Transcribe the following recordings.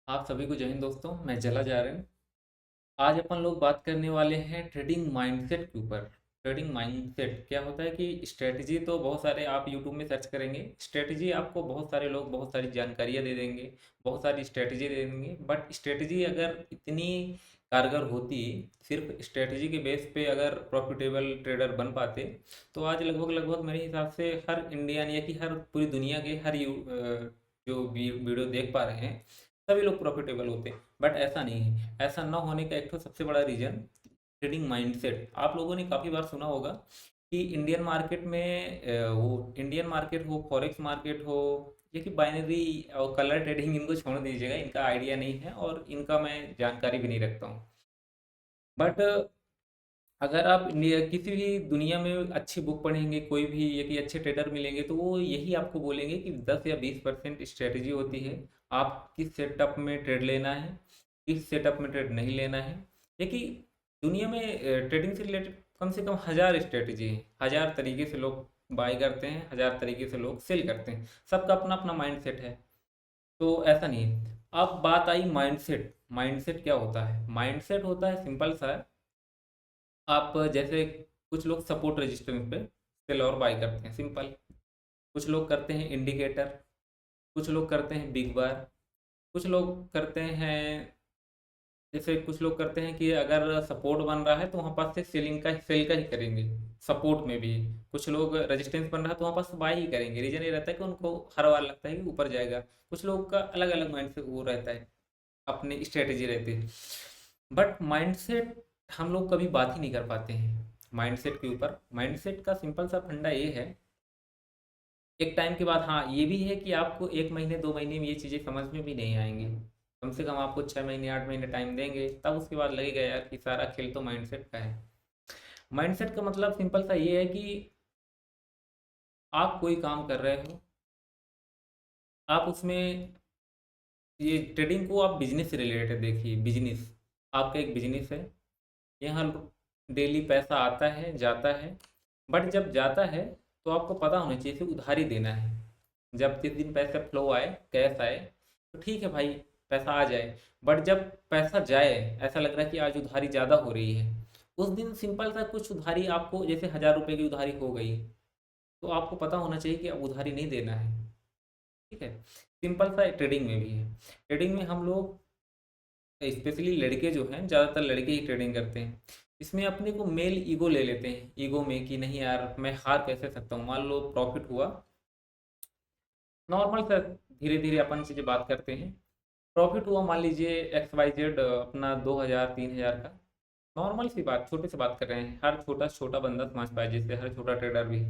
आप सभी को जय हिंद दोस्तों। मैं जला जा रहा हूँ। आज अपन लोग बात करने वाले हैं ट्रेडिंग माइंडसेट के ऊपर। ट्रेडिंग माइंडसेट क्या होता है कि स्ट्रेटजी तो बहुत सारे आप यूट्यूब में सर्च करेंगे, स्ट्रेटजी आपको बहुत सारे लोग बहुत सारी जानकारियाँ दे देंगे, बहुत सारी स्ट्रेटजी दे देंगे। बट स्ट्रेटजी अगर इतनी कारगर होती, सिर्फ स्ट्रेटजी के बेस पे अगर प्रॉफिटेबल ट्रेडर बन पाते, तो आज लगभग लगभग मेरे हिसाब से हर इंडियन या कि हर पूरी दुनिया के जो वीडियो देख पा रहे हैं सभी लोग प्रॉफिटेबल होते। बट ऐसा नहीं है। ऐसा ना होने का एक तो सबसे बड़ा रीजन ट्रेडिंग माइंडसेट। आप लोगों ने काफ़ी बार सुना होगा कि इंडियन मार्केट में वो इंडियन मार्केट हो, फॉरेक्स मार्केट हो, ये कि बाइनरी और कलर ट्रेडिंग, इनको छोड़ दीजिएगा, इनका आइडिया नहीं है और इनका मैं जानकारी भी नहीं रखता हूँ। बट अगर आप इंडिया किसी भी दुनिया में अच्छी बुक पढ़ेंगे, कोई भी ये कि अच्छे ट्रेडर मिलेंगे, तो वो यही आपको बोलेंगे कि 10 या 20% स्ट्रेटजी होती है। आप किस सेटअप में ट्रेड लेना है, किस सेटअप में ट्रेड नहीं लेना है। ये कि दुनिया में ट्रेडिंग से रिलेटेड कम से कम 1000 स्ट्रेटजी हैं, 1000 तरीके से लोग बाय करते हैं, 1000 तरीके से लोग सेल करते हैं। सबका अपना अपना माइंड सेट है। तो ऐसा नहीं है। अब बात आई माइंडसेट। माइंडसेट क्या होता है? माइंडसेट होता है सिंपल सा है। आप जैसे कुछ लोग सपोर्ट रेजिस्टेंस पे सेल और बाय करते हैं, सिंपल। कुछ लोग करते हैं इंडिकेटर, कुछ लोग करते हैं बिग बार, कुछ लोग करते हैं, जैसे कुछ लोग करते हैं कि अगर सपोर्ट बन रहा है तो वहाँ पास से सेलिंग का सेल का ही करेंगे। सपोर्ट में भी कुछ लोग रेजिस्टेंस बन रहा है तो वहाँ पास बाय ही करेंगे। रीजन ये रहता है कि उनको हर बार लगता है कि ऊपर जाएगा। कुछ लोग का अलग अलग माइंड से वो रहता है, अपनी स्ट्रेटेजी रहती है। बट माइंडसेट हम लोग कभी बात ही नहीं कर पाते हैं माइंडसेट के ऊपर। माइंडसेट का सिंपल सा फंडा ये है, एक टाइम के बाद, हाँ ये भी है कि आपको 1 महीने 2 महीने में ये चीज़ें समझ में भी नहीं आएंगी। कम से कम आपको 6 महीने 8 महीने टाइम देंगे, तब उसके बाद लगेगा यार कि सारा खेल तो माइंडसेट का है। माइंडसेट का मतलब सिंपल सा ये है कि आप कोई काम कर रहे हो, आप उसमें, ये ट्रेडिंग को आप बिजनेस से रिलेटेड देखिए। बिजनेस, आपका एक बिजनेस है, यहाँ डेली पैसा आता है जाता है। बट जब जाता है तो आपको पता होना चाहिए कि उधारी देना है। जब जिस दिन पैसा फ्लो आए, कैश आए, तो ठीक है भाई, पैसा आ जाए। बट जब पैसा जाए, ऐसा लग रहा है कि आज उधारी ज़्यादा हो रही है, उस दिन सिंपल सा कुछ उधारी आपको, जैसे 1000 रुपये की उधारी हो गई, तो आपको पता होना चाहिए कि अब उधारी नहीं देना है। ठीक है। सिंपल सा ट्रेडिंग में भी है। ट्रेडिंग में हम लोग, स्पेशली लड़के जो हैं, ज़्यादातर लड़के ही ट्रेडिंग करते हैं। इसमें अपने को मेल ईगो ले लेते हैं, ईगो में कि नहीं यार मैं हार कैसे सकता हूँ। मान लो प्रॉफिट हुआ, नॉर्मल सा धीरे धीरे अपन चीज़ें बात करते हैं। प्रॉफिट हुआ मान लीजिए XYZ अपना 2000 3000 का। नॉर्मल सी बात, छोटे से बात कर रहे हैं, हर छोटा छोटा बंदा समझ पाए, जिससे हर छोटा ट्रेडर भी।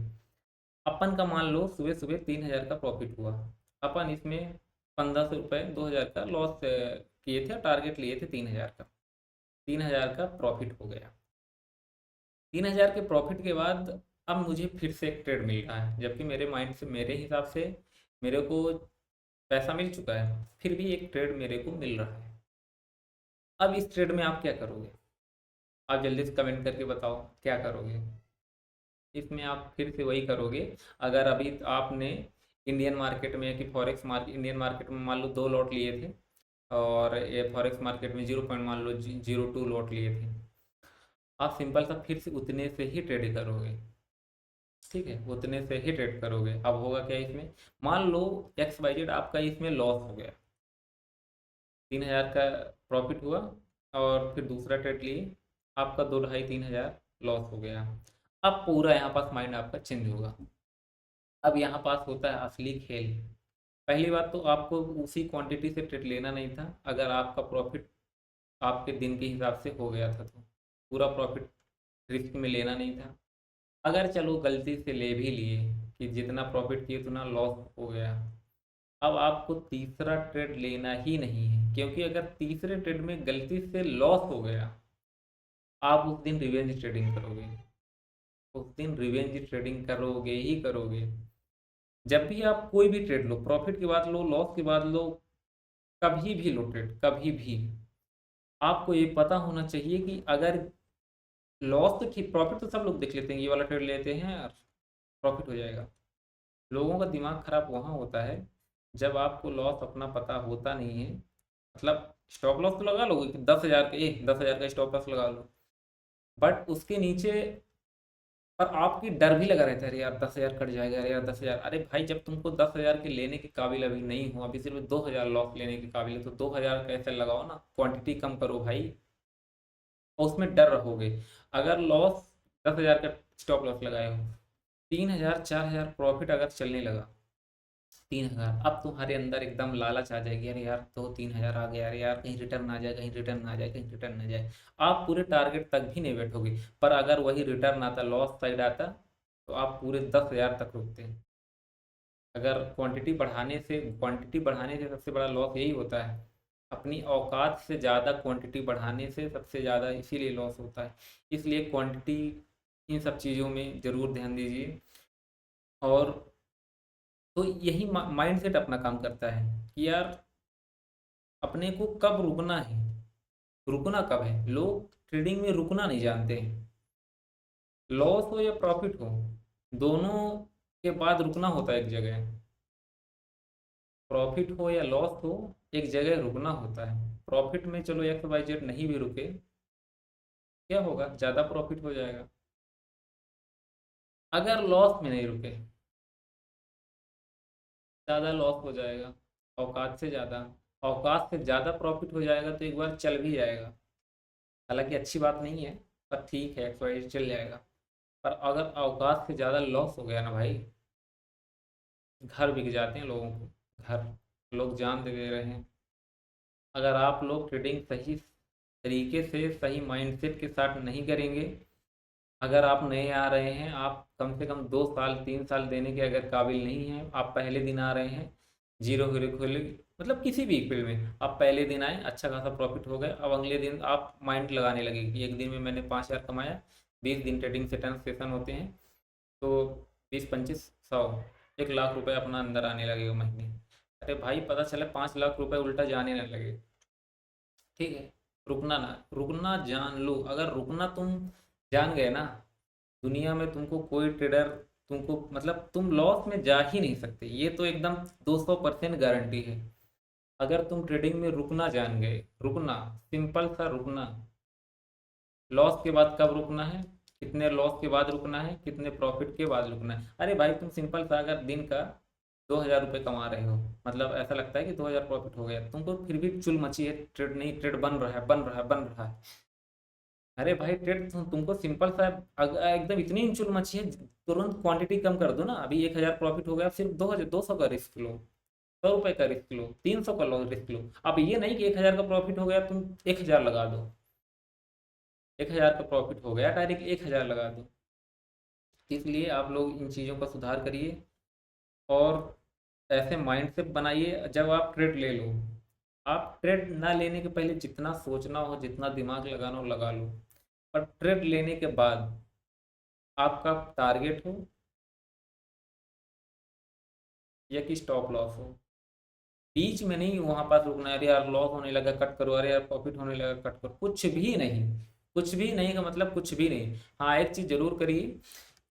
अपन का मान लो सुबह सुबह 3000 का प्रॉफिट हुआ। अपन इसमें 1500 रुपये 2000 का लॉस किए थे, टारगेट लिए थे 3000 का। 3000 का प्रॉफिट हो गया। 3000 के प्रॉफिट के बाद अब मुझे फिर से एक ट्रेड मिल रहा है, जबकि मेरे माइंड से, मेरे हिसाब से मेरे को पैसा मिल चुका है, फिर भी एक ट्रेड मेरे को मिल रहा है। अब इस ट्रेड में आप क्या करोगे? आप जल्दी से कमेंट करके बताओ क्या करोगे। इसमें आप फिर से वही करोगे। अगर अभी आपने इंडियन मार्केट में, कि फॉरेक्स मार्केट, इंडियन मार्केट में मान लो 2 लॉट लिए थे, और ये फॉरेक्स मार्केट में 0 पॉइंट मान लो 02 लॉट लिए थे, आप सिंपल सा फिर से उतने से ही ट्रेड करोगे। ठीक है, उतने से ही ट्रेड करोगे। अब होगा क्या इसमें? मान लो XYZ आपका इसमें लॉस हो गया, 3000 का प्रॉफिट हुआ, और फिर दूसरा ट्रेड लिए, आपका 2 ढाई 3000 लॉस हो गया। अब पूरा यहाँ पास माइंड आपका चेंज होगा। अब यहाँ पास होता है असली खेल। पहली बात तो आपको उसी क्वांटिटी से ट्रेड लेना नहीं था। अगर आपका प्रॉफिट आपके दिन के हिसाब से हो गया था तो पूरा प्रॉफिट रिस्क में लेना नहीं था। अगर चलो गलती से ले भी लिए कि जितना प्रॉफिट किए उतना लॉस हो गया, अब आपको तीसरा ट्रेड लेना ही नहीं है, क्योंकि अगर तीसरे ट्रेड में गलती से लॉस हो गया, आप उस दिन रिवेंज ट्रेडिंग करोगे। उस दिन रिवेंज ट्रेडिंग करोगे ही करोगे। जब भी आप कोई भी ट्रेड लो, प्रॉफिट के बाद लो, लॉस के बाद लो, कभी भी लो ट्रेड, कभी भी, आपको ये पता होना चाहिए कि अगर लॉस तो ठीक, प्रॉफिट तो सब लोग देख लेते हैं, ये वाला ट्रेड लेते हैं और प्रॉफिट हो जाएगा। लोगों का दिमाग खराब वहाँ होता है जब आपको लॉस अपना पता होता नहीं है, मतलब स्टॉप लॉस तो लगा लो कि 10,000 का, 10,000 का स्टॉप लॉस लगा लो, बट उसके नीचे पर आपकी डर भी लगा रहता है, अरे यार 10,000 कट जाएगा, अरे यार 10,000। अरे भाई जब तुमको 10,000 के लेने के काबिल अभी नहीं हो, अभी सिर्फ 2,000 लॉस लेने के काबिल है, तो 2,000 कैसे लगाओ ना, क्वांटिटी कम करो भाई, और उसमें डर रहोगे। अगर लॉस 10,000 का स्टॉप लॉस लगाए हो, 3,000 4,000 प्रॉफिट अगर चलने लगा, 3,000, अब तुम्हारे अंदर एकदम लालच आ जाएगी, अरे यार 2-3 हज़ार आ गया, अरे यार कहीं रिटर्न ना जाए, कहीं रिटर्न ना जाए, कहीं रिटर्न ना जाए। आप पूरे टारगेट तक भी नहीं बैठोगे, पर अगर वही रिटर्न आता, लॉस साइड आता, तो आप पूरे 10,000 तक रुकते हैं। अगर क्वांटिटी बढ़ाने से सबसे बड़ा लॉस यही होता है, अपनी औकात से ज़्यादा क्वांटिटी बढ़ाने से सबसे ज़्यादा इसीलिए लॉस होता है। इसलिए क्वांटिटी, इन सब चीज़ों में ज़रूर ध्यान दीजिए। और तो यही माइंड सेट अपना काम करता है कि यार अपने को कब रुकना है, रुकना कब है। लोग ट्रेडिंग में रुकना नहीं जानते हैं, लॉस हो या प्रॉफिट हो, दोनों के बाद रुकना होता है एक जगह। प्रॉफिट हो या लॉस हो, एक जगह रुकना होता है। प्रॉफिट में चलो एक्स वाई जेड नहीं भी रुके, क्या होगा, ज़्यादा प्रॉफिट हो जाएगा। अगर लॉस में नहीं रुके, ज़्यादा लॉस हो जाएगा, औकात से ज़्यादा, औकात से ज़्यादा प्रॉफिट हो जाएगा तो एक बार चल भी जाएगा। हालांकि अच्छी बात नहीं है, पर ठीक है, एक्स वाई जेड चल जाएगा। पर अगर औकात से ज़्यादा लॉस हो गया ना भाई, घर बिक जाते हैं लोगों को, घर, लोग जान दे रहे हैं। अगर आप लोग ट्रेडिंग सही तरीके से, सही माइंडसेट के साथ नहीं करेंगे, अगर आप नए आ रहे हैं, आप कम से कम 2 साल 3 साल देने के अगर काबिल नहीं हैं, आप पहले दिन आ रहे हैं, जीरो हीरो खोले, मतलब किसी भी फील्ड में आप पहले दिन आए, अच्छा खासा प्रॉफिट हो गया, अब अगले दिन आप माइंड लगाने लगे कि एक दिन में मैंने 5,000 कमाया, 20 दिन ट्रेडिंग सेशन होते हैं, तो 20 25 100, 1 लाख रुपए अपना अंदर आने लगेगा महीने। अरे भाई पता चला 5 लाख रुपए उल्टा जाने न लगे, ठीक है। रुकना जान लो। अगर रुकना तुम जान गए ना, दुनिया में तुमको कोई ट्रेडर, तुमको मतलब तुम लॉस में जा ही नहीं सकते, ये तो एकदम 200% गारंटी है। अगर तुम ट्रेडिंग में रुकना जान गए, रुकना, सिंपल सा रुकना। लॉस के बाद कब रुकना है, कितने लॉस के बाद रुकना है, कितने प्रॉफिट के बाद रुकना है। अरे भाई तुम सिंपल सा अगर दिन का 2,000 रुपये कमा रहे हो, मतलब ऐसा लगता है कि 2,000 प्रॉफिट हो गया, तुमको फिर भी चुल मची है, ट्रेड नहीं, ट्रेड बन रहा है, बन रहा है, बन रहा है। अरे भाई ट्रेड तुमको सिंपल सा एकदम इतनी इंचुल मची है, तुरंत क्वांटिटी कम कर दो ना। अभी 1,000 प्रॉफिट हो गया, सिर्फ 2,000 200 का रिस्क लो, 100 रुपये का रिस्क लो, 300 का रिस्क लो। अब ये नहीं कि 1,000 का प्रॉफिट हो गया तुम 1,000 लगा दो, 1,000 का प्रॉफिट हो गया डायरेक्ट 1,000 लगा दो। इसलिए आप लोग इन चीज़ों का सुधार करिए, और ऐसे माइंडसेट बनाइए। जब आप ट्रेड ले लो, आप ट्रेड ना लेने के पहले जितना सोचना हो, जितना दिमाग लगाना हो लगा लो, पर ट्रेड लेने के बाद आपका टारगेट हो या कि स्टॉप लॉस हो, बीच में नहीं वहां पास रुकना है, अरे यार लॉस होने लगा कट करो, अरे यार प्रॉफिट होने लगा कट करो, कुछ भी नहीं। कुछ भी नहीं का मतलब कुछ भी नहीं। हाँ एक चीज़ जरूर करिए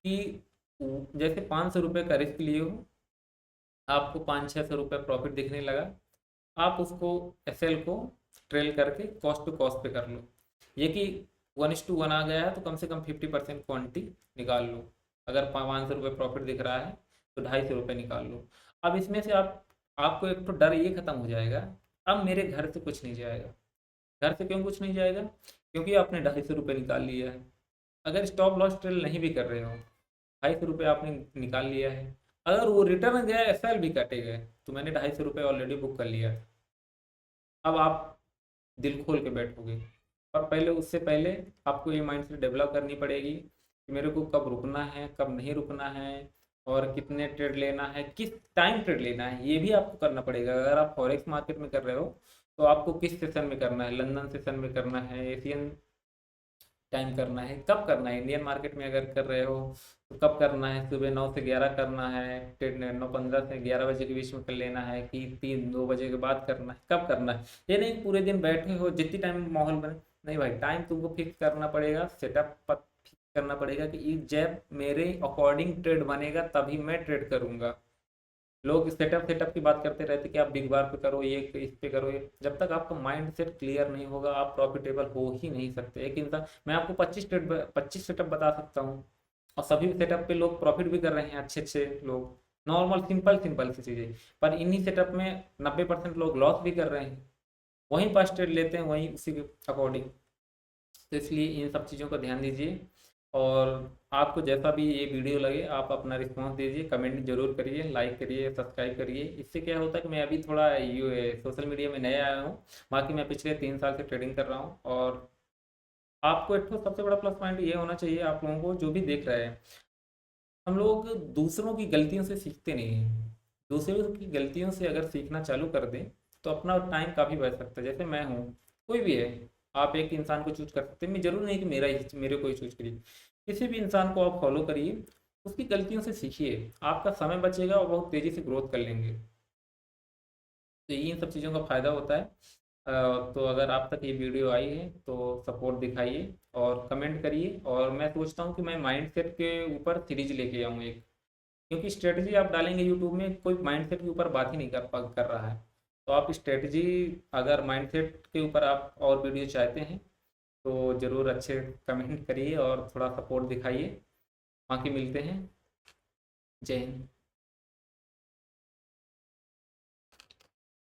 कि जैसे 500 रुपये का रिस्क लिए हो, आपको 500-600 रुपये प्रॉफिट दिखने लगा, आप उसको एसएल को ट्रेल करके कॉस्ट टू कॉस्ट पे कर लो। ये कि 1:1 आ गया है तो कम से कम 50% क्वांटिटी निकाल लो। अगर 500 रुपये प्रॉफिट दिख रहा है तो 250 रुपये निकाल लो। अब इसमें से आपको एक तो डर ये खत्म हो जाएगा, अब मेरे घर से कुछ नहीं जाएगा। घर से क्यों कुछ नहीं जाएगा, क्योंकि आपने 250 रुपये निकाल लिया है। अगर स्टॉप लॉस ट्रेल नहीं भी कर रहे हो, 250 रुपये आपने निकाल लिया है, अगर वो रिटर्न गया, एसएल भी कटे गए, तो मैंने 250 रुपये ऑलरेडी बुक कर लिया। अब आप दिल खोल के बैठोगे। और पहले, उससे पहले आपको ये माइंडसेट डेवलप करनी पड़ेगी कि मेरे को कब रुकना है, कब नहीं रुकना है, और कितने ट्रेड लेना है, किस टाइम ट्रेड लेना है, ये भी आपको करना पड़ेगा। अगर आप फॉरेक्स मार्केट में कर रहे हो तो आपको किस सेशन में करना है, लंदन सेशन में करना है, एशियन टाइम करना है, कब करना है। इंडियन मार्केट में अगर कर रहे हो तो कब करना है, सुबह 9 से 11 करना है, 9:15 से 11 बजे के बीच में कर लेना है, कि 3-2 बजे के बाद करना है, कब करना है। ये नहीं पूरे दिन बैठे हो जितनी टाइम माहौल बने, नहीं भाई, टाइम तुमको फिक्स करना पड़ेगा, सेटअप फिक्स करना पड़ेगा कि जब मेरे अकॉर्डिंग ट्रेड बनेगा तभी मैं ट्रेड करूंगा। लोग सेटअप की बात करते रहते कि आप बिग बार पे करो, ये इस पे करो, ये जब तक आपका माइंड सेट क्लियर नहीं होगा आप प्रॉफिटेबल हो ही नहीं सकते। एक इंसान, मैं आपको 25 सेटअप बता सकता हूँ और सभी सेटअप पे लोग प्रॉफिट भी कर रहे हैं, अच्छे अच्छे लोग, नॉर्मल सिंपल सिंपल सी चीज़ें। पर इन्हीं सेटअप में 90% लोग लॉस भी कर रहे हैं, वहीं पास ट्रेड लेते हैं वहीं उसी के अकॉर्डिंग। तो इसलिए इन सब चीज़ों का ध्यान दीजिए। और आपको जैसा भी ये वीडियो लगे आप अपना रिस्पांस दीजिए, कमेंट जरूर करिए, लाइक करिए, सब्सक्राइब करिए। इससे क्या होता है कि मैं अभी थोड़ा ये सोशल मीडिया में नया आया हूँ, बाकी मैं पिछले 3 साल से ट्रेडिंग कर रहा हूँ। और आपको एक तो सबसे बड़ा प्लस पॉइंट ये होना चाहिए आप लोगों को, जो भी देख रहे हैं, हम लोग दूसरों की गलतियों से सीखते नहीं हैं। दूसरों की गलतियों से अगर सीखना चालू कर दें तो अपना टाइम काफ़ी बच सकता है। जैसे मैं हूँ, कोई भी है, आप एक इंसान को चूज कर सकते हैं, मैं जरूर नहीं कि मेरे को ही चूज करिए, किसी भी इंसान को आप फॉलो करिए, उसकी गलतियों से सीखिए, आपका समय बचेगा और बहुत तेज़ी से ग्रोथ कर लेंगे। तो इन सब चीज़ों का फ़ायदा होता है। तो अगर आप तक ये वीडियो आई है तो सपोर्ट दिखाइए और कमेंट करिए। और मैं सोचता हूँ कि मैं माइंडसेट के ऊपर सीरीज लेके आऊँ एक, क्योंकि स्ट्रेटजी आप डालेंगे यूट्यूब में कोई माइंडसेट के ऊपर बात ही नहीं कर रहा है। तो आप स्ट्रेटजी, अगर माइंडसेट के ऊपर आप और वीडियो चाहते हैं तो ज़रूर अच्छे कमेंट करिए और थोड़ा सपोर्ट दिखाइए। बाकी मिलते हैं। जय हिंद।